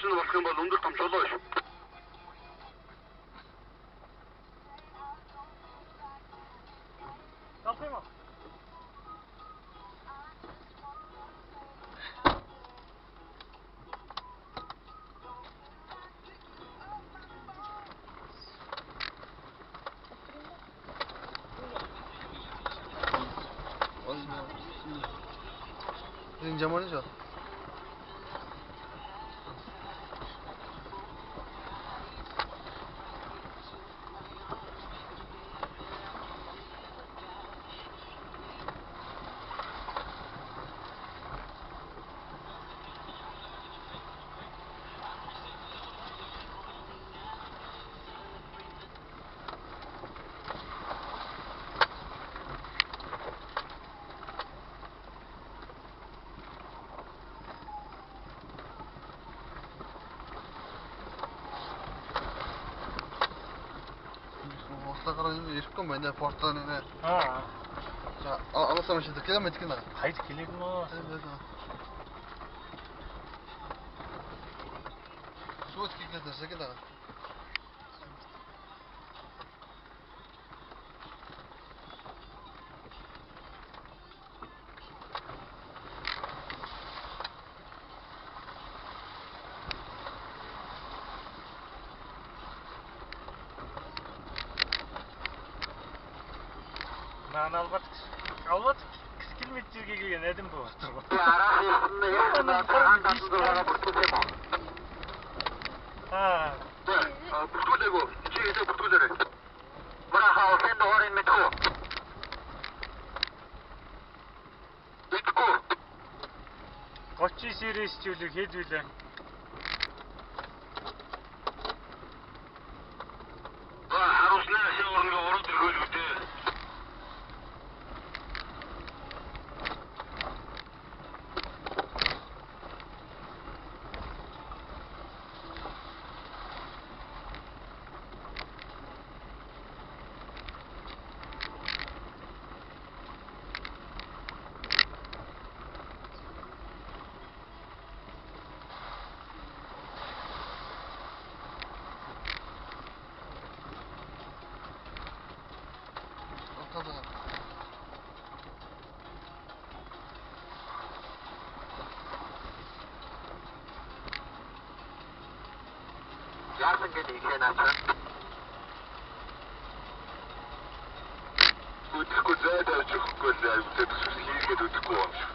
чинь болох юм бол өндөр том чулуу шүү. Толох юм уу? Энэ жаман шүү. Улсаараа ирэхгүй байна портоо нэ. За алсаа маш их километр гэнэ. Хайд килограмм. Сууд километр сэкэдэ. Наналбат авлат километрийг найдан буудаг. Араа хэлсэн яг надад хандсан бүртгүүлээ мó. Бүртгүүлээгөө. Чи хэзээ бүртгүүлээрэй. Мараа хэн доорын метро. Итгүү. 30 сирэс чиглэг хэд вүлээ? Харуулснаа шоурны урд хөлөвтэй. Яасан гэдэг ихэ наачаа. Үдэхгүй зайдаа өчөхгүй л айвтаа төсөс хийгээд үдэхгүй юм шиг.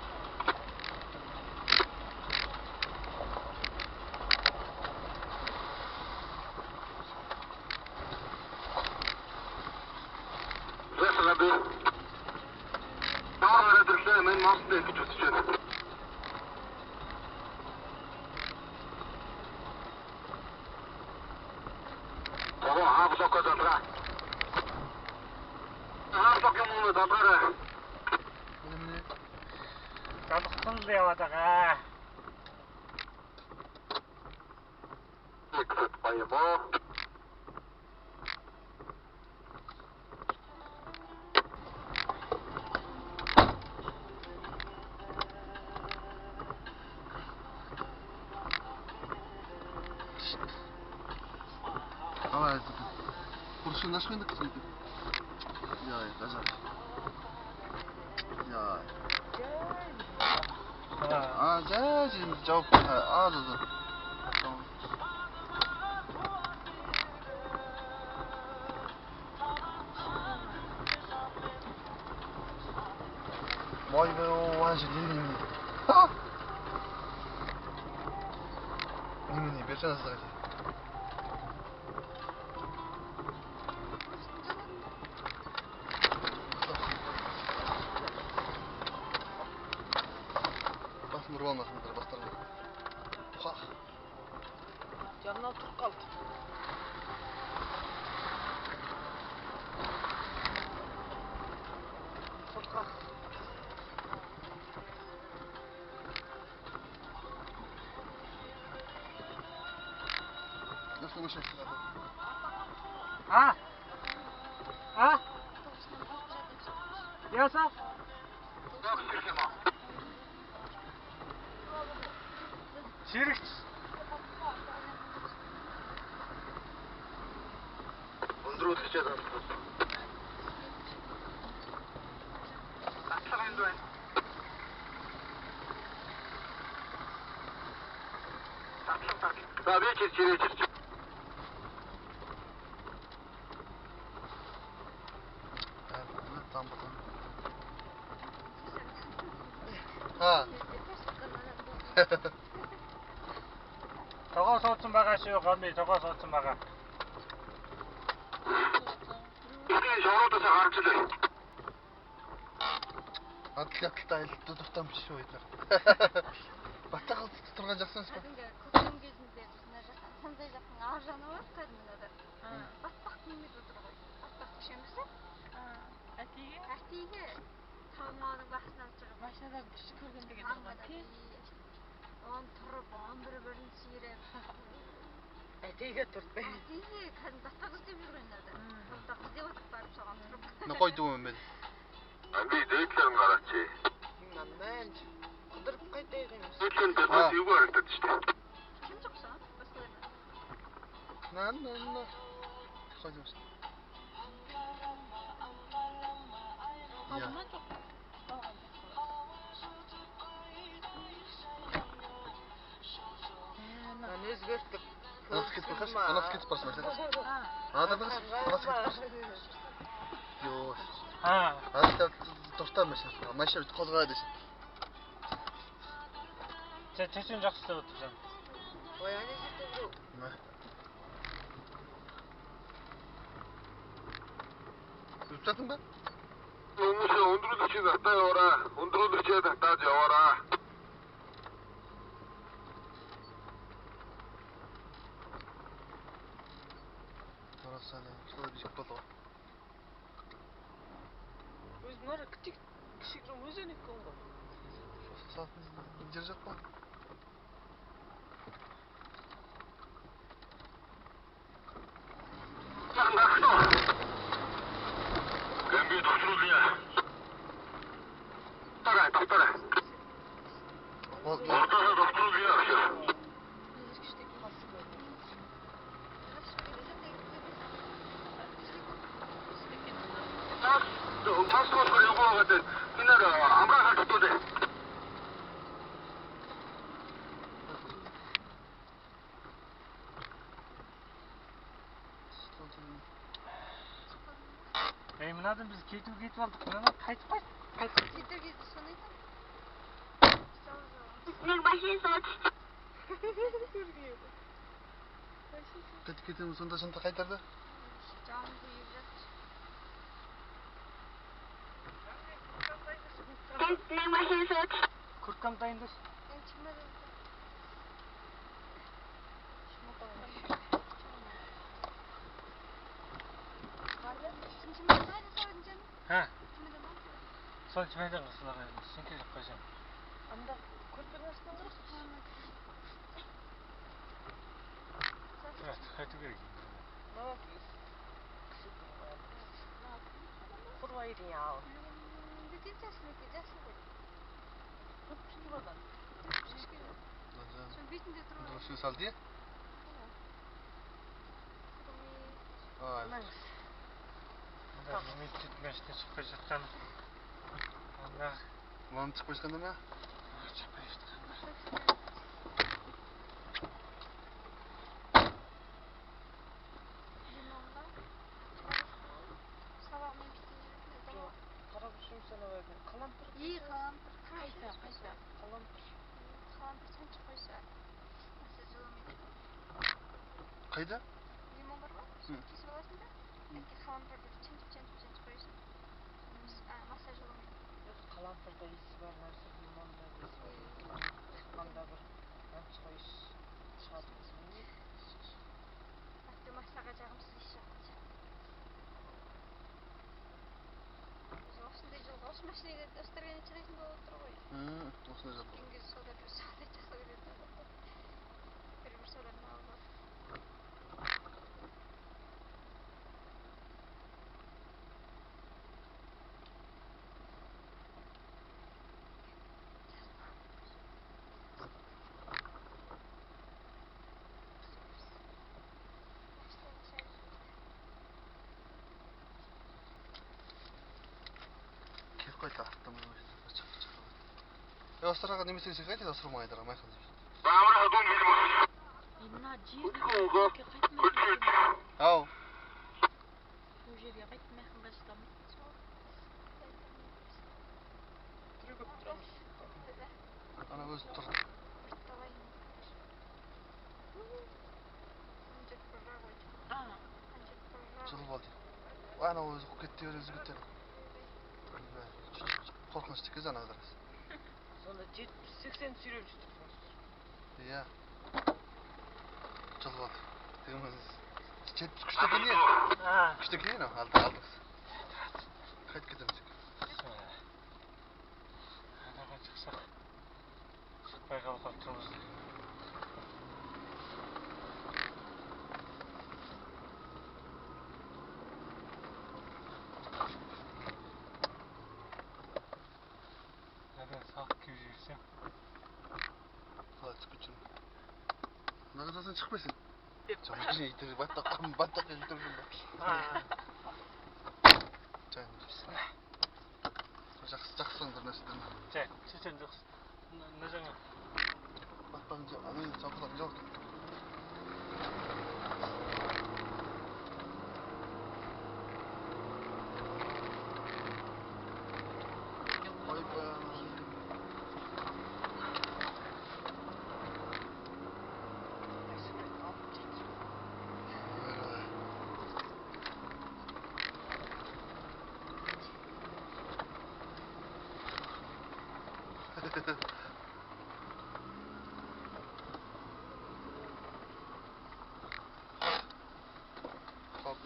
Ясагаби. Таараа дэрлээ мен мастер гэж үзэж байна. Залгсан л яваад байгаа. Баямоо. Аа kurşun nasıl kıydık kızım? Ya kaza. Ya. За 지금 저 Vay be o 완전 님이. 님이 몇 잔 했어? Нұрван ақындар бастарына. Жанынан тұрып қалды. Сотқа. Nasıl bir şey? А? Яса? Ширэгч. Truth сейчас просто. Атлаганд байна. Да, вечер. Там потом. А. Тогоо суудсан байгаа шүү гомби тогоо суудсан байгаа. Ихний шороодоос гарч илээ. Атланттай дутам биш үү яа. Батгал тургаж авсан шүү. Ингээ көтөн гэлэндээ бид нэр санзай жахан аажанаа гэдэг нэр. Батбах юм дургой. Батбах шимсэ. Атигээ томоор бахнаас байгаа машинаар бишгэр гэндэг гэдэг тий. Он тур бомбер бүрэн сирээ. Атигээ туртай. Атигээ хан батгах юм юу нэр. Батбах дэвт барж байгаа тур. Ногой дүү юм бэ? Би дээдлэн гараач. Энэ маань өдөр гайтай юм. Дээдлэн бас юу харагдаад шүү дээ. Хэн зогсоо? Бас л. Наа. Хойдос. Амаа жоо. Өзгөртөг. Анас кит бас машина. Ёо. Аста дуртай машин. Машин толгойд шин. Чэчэн жагсаа утсан. Ой, ани зэтгэв. Үтсэн бэ? Хүмүүс өндрүүлэгчийг атаа яваараа. Өндрүүлэгчээ татаад яваараа. Тарасаа шүү биш болоо. Үз нэр гтиг шиг румузэник конго. Саат держат па. Гэмби тусруулъя. Тара. Вот. Тусруулъя. Паспортоор явуулаад энэ амраа хатдуулъя. Надад biz кидүүгээд болдог. Надад хайцгаа. Тэдэргээд санагдав. Нэг машин сууд. Тэтгэж юм сонда хайдаа. Жаан буйрат. Нэг машин сууд. Kurkamdayım da. Энэ чимээ. Ха. Сонч мэдээ гарсан юм. Шинкэж гашаа. Анда көрпөнөөс нэг. Хайтугэр. Ноо. Фурвайрын яа. Хөтчиг байна. Битэндээ дөрөв. Дөрөв салди. Аа. Мэдээд мэштэй чихэж чадсан. Ана Вам цэвэж гэнэ. Кайда? Лимон бар ма? Кис боласың да? Эки халампар деп ченч қойсын. Массаж болмайды. Халампарда иісі бар нәрсе лимонда иісі бар. Қанда бір анч қойыс шығады. Атты массаға жағымсыз иіс шығады. Осындай жолға осы машинаға өстірген чырайсын болып отыр ғой. Осындай жатыр. Күнге сода бір сағат жасап береді. Бір содан алып. Байлаа артам юм. Ястрага нэмсэн сэхэд ясрмаа дараа майхан. Баамра хадун хэлмэс. Инна жир Үгүй. Ау. Үжир ягт мэхэн гастам. Ана өз тур. Давай. Анжид програма. Анжид програма. Жыл болды. Ана өз хукеттер үзгэтер. Коркунч тикез анагдарас. Сонда 80 сүйреп жүрдік. Иә. Жыл болды. Тэгмээс чет күштэй гинэ. Күштэй гинэ алдаа. Хайт гэдэг юм. Хараага чагсах. Байгаад болчихсон. Саах гэж ирсэн. Хаац гэж. Нагадсан чих байсан. Жомч идэр батдаг идэр юм. Жаа. Жагсан дэрнэс дэрнэ. За, чичэн зогс. Нажаа. Батдан аны цаглаа жоо. Ой ба. Хоп.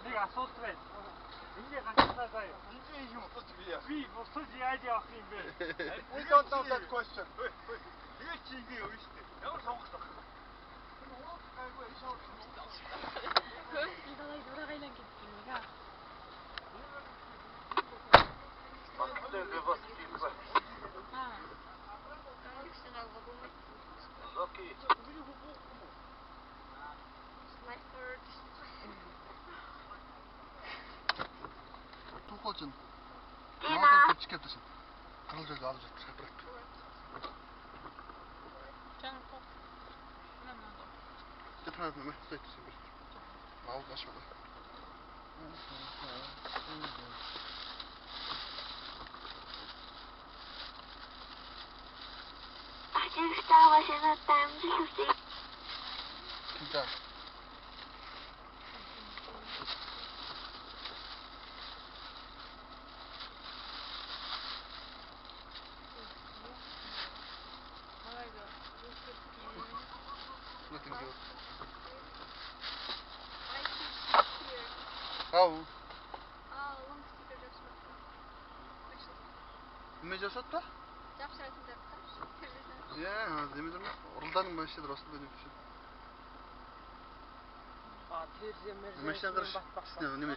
Нэг асуулт байна. Ингээ гацлаа заяа. Ингээ юм утас бие. Би босож яаж явах юм бэ? We don't know that question. Тэгээ чи ингээ юу штэ. Ямар сонголт вэ? 이거는 돌아가려는 게 있습니다. Окей. Снайпер. Тухочин. Яагаад бичиж гэдэг юм? Гаралж олж чадчих. 저는 꼭 하나만 Тэтраад нэмэх хэвчээ юм. Мау гашгүй. Ажигтаа шинэ амжилт хүсье. За. Nothing good. Ау. Long sticker just Имэж осотта? Жавшаатан дээр таш. Яа, зэмээр уралдааны машин дээр ослоо юм шиг. 아, тэр зэмэр Машин гарч нэмэ